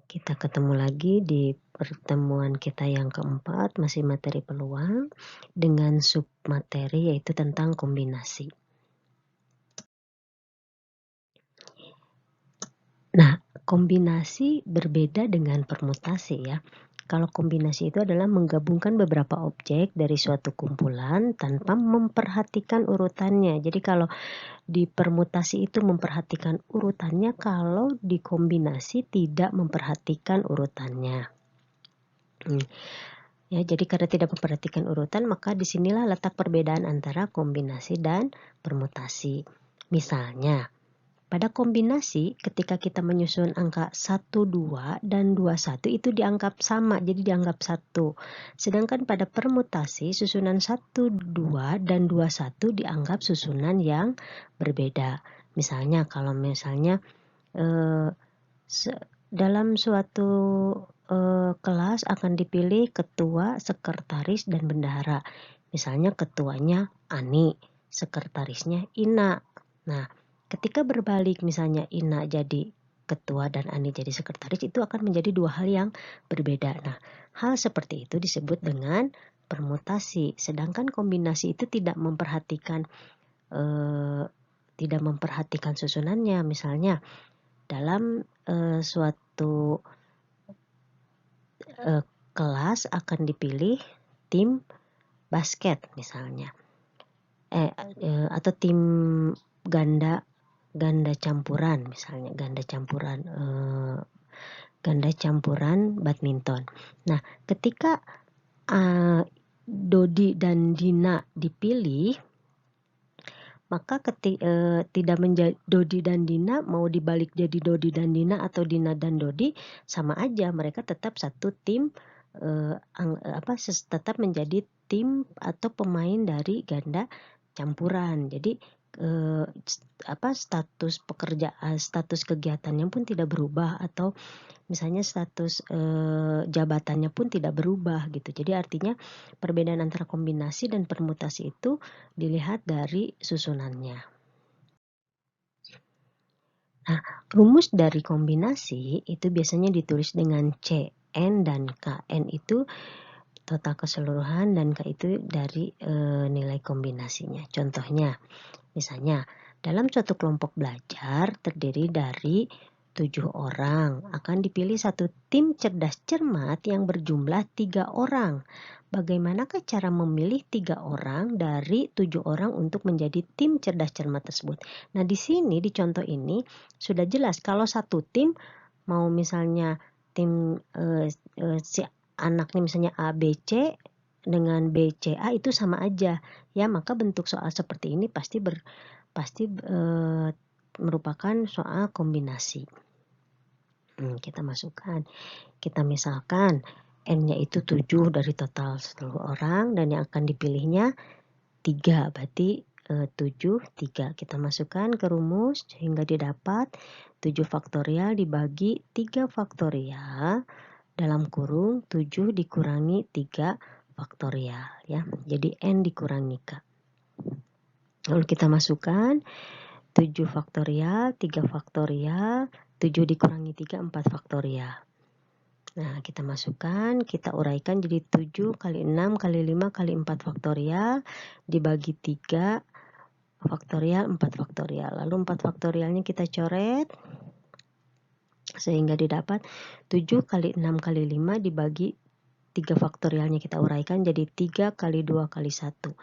Kita ketemu lagi di pertemuan kita yang keempat, masih materi peluang dengan submateri yaitu tentang kombinasi. Nah, kombinasi berbeda dengan permutasi ya. Kalau kombinasi itu adalah menggabungkan beberapa objek dari suatu kumpulan tanpa memperhatikan urutannya. Jadi kalau di permutasi itu memperhatikan urutannya, kalau di kombinasi tidak memperhatikan urutannya. Ya, jadi karena tidak memperhatikan urutan, maka disinilah letak perbedaan antara kombinasi dan permutasi. Misalnya, pada kombinasi ketika kita menyusun angka 1, 2, dan 2, 1 itu dianggap sama, jadi dianggap satu. Sedangkan pada permutasi susunan 1, 2, dan 2, 1 dianggap susunan yang berbeda. Misalnya kalau dalam suatu kelas akan dipilih ketua, sekretaris, dan bendahara. Misalnya ketuanya Ani, sekretarisnya Ina. Nah, ketika berbalik misalnya Ina jadi ketua dan Ani jadi sekretaris, itu akan menjadi dua hal yang berbeda. Nah, hal seperti itu disebut dengan permutasi. Sedangkan kombinasi itu tidak memperhatikan susunannya. Misalnya dalam suatu kelas akan dipilih tim basket misalnya, atau tim ganda campuran misalnya, ganda campuran badminton. Nah, ketika Dodi dan Dina dipilih, maka tidak menjadi Dodi dan Dina mau dibalik jadi Dodi dan Dina atau Dina dan Dodi, sama aja, mereka tetap satu tim, tetap menjadi tim atau pemain dari ganda campuran. Jadi status kegiatannya pun tidak berubah, atau misalnya status jabatannya pun tidak berubah gitu. Jadi artinya perbedaan antara kombinasi dan permutasi itu dilihat dari susunannya. Nah, rumus dari kombinasi itu biasanya ditulis dengan C, N, dan K. N itu total keseluruhan dan K itu dari nilai kombinasinya. Contohnya, misalnya dalam suatu kelompok belajar terdiri dari 7 orang, akan dipilih satu tim cerdas cermat yang berjumlah 3 orang. Bagaimanakah cara memilih 3 orang dari 7 orang untuk menjadi tim cerdas cermat tersebut? Nah, di sini di contoh ini sudah jelas kalau satu tim, mau misalnya tim si anaknya misalnya ABC dengan BCA itu sama aja ya, maka bentuk soal seperti ini pasti merupakan soal kombinasi. Kita masukkan, kita misalkan N-nya itu 7 dari total seluruh orang dan yang akan dipilihnya 3, berarti 7, 3. Kita masukkan ke rumus sehingga didapat 7 faktorial dibagi 3 faktorial dalam kurung 7 dikurangi 3 faktorial ya. Jadi N dikurangi K. Lalu kita masukkan 7 faktorial, 3 faktorial, 7 dikurangi 3, 4 faktorial. Nah, kita masukkan, kita uraikan jadi 7 kali 6 kali 5 kali 4 faktorial dibagi 3 faktorial, 4 faktorial. Lalu 4 faktorialnya kita coret sehingga didapat 7 kali 6 kali 5 dibagi 3 faktorialnya kita uraikan jadi 3 kali 2 kali 1.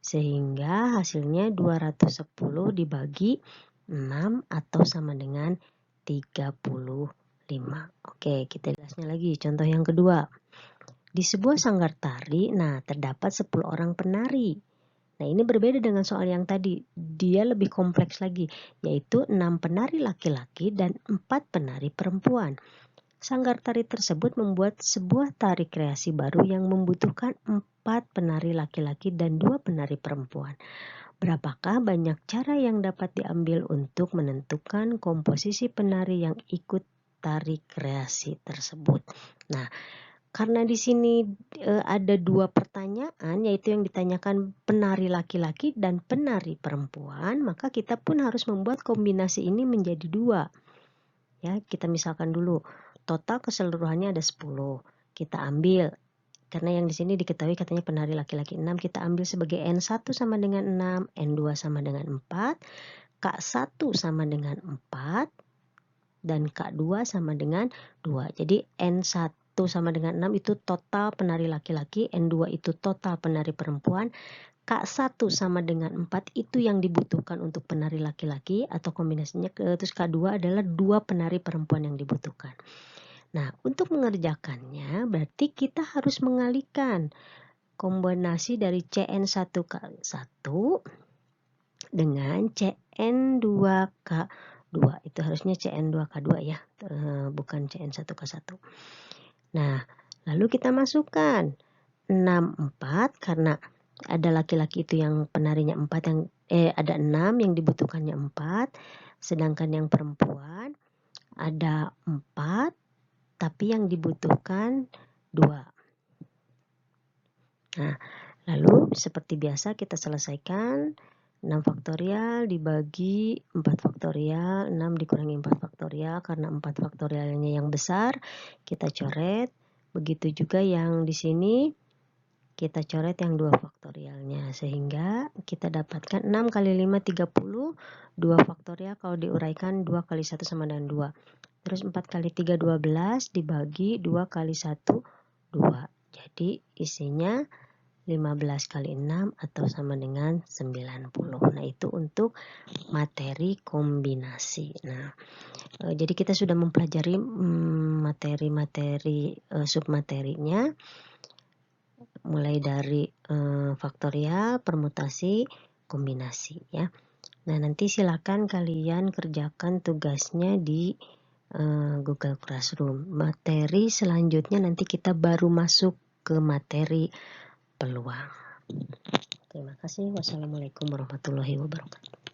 Sehingga hasilnya 210 dibagi 6 atau sama dengan 35. Oke, kita jelasnya lagi. Contoh yang kedua. Di sebuah sanggar tari, terdapat 10 orang penari. Nah, ini berbeda dengan soal yang tadi. Dia lebih kompleks lagi, yaitu 6 penari laki-laki dan 4 penari perempuan. Sanggar tari tersebut membuat sebuah tari kreasi baru yang membutuhkan 4 penari laki-laki dan 2 penari perempuan. Berapakah banyak cara yang dapat diambil untuk menentukan komposisi penari yang ikut tari kreasi tersebut? Nah, karena di sini ada 2 pertanyaan, yaitu yang ditanyakan penari laki-laki dan penari perempuan, maka kita pun harus membuat kombinasi ini menjadi 2. Ya, kita misalkan dulu total keseluruhannya ada 10. Kita ambil, karena yang di sini diketahui katanya penari laki-laki 6, kita ambil sebagai N1 sama dengan 6, N2 sama dengan 4, K1 sama dengan 4, dan K2 sama dengan 2. Jadi N1 sama dengan 6 itu total penari laki-laki, N2 itu total penari perempuan, K1 sama dengan 4 itu yang dibutuhkan untuk penari laki-laki atau kombinasinya, terus K2 adalah 2 penari perempuan yang dibutuhkan. Nah, untuk mengerjakannya berarti kita harus mengalihkan kombinasi dari CN1K1 dengan CN2K2. Itu harusnya CN2K2 ya, bukan CN1K1. Nah, lalu kita masukkan 64 karena ada laki-laki itu yang penarinya 4 yang ada 6 yang dibutuhkannya 4, sedangkan yang perempuan ada 4 tapi yang dibutuhkan 2. Nah, lalu seperti biasa kita selesaikan 6 faktorial dibagi 4 faktorial, 6 dikurangi 4 faktorial, karena 4 faktorialnya yang besar kita coret. Begitu juga yang di sini kita coret yang 2 faktorialnya, sehingga kita dapatkan 6 kali 5 30, 2 faktorial kalau diuraikan 2 kali 1 sama dengan 2. Terus 4 kali 3 12 dibagi 2 kali 1 2. Jadi isinya 15 kali 6 atau sama dengan 90. Nah, itu untuk materi kombinasi. Nah, jadi kita sudah mempelajari materi-materi submaterinya, mulai dari faktorial, permutasi, kombinasi ya. Nah, nanti silakan kalian kerjakan tugasnya di Google Classroom. Materi selanjutnya nanti kita baru masuk ke materi peluang. Terima kasih. Wassalamualaikum warahmatullahi wabarakatuh.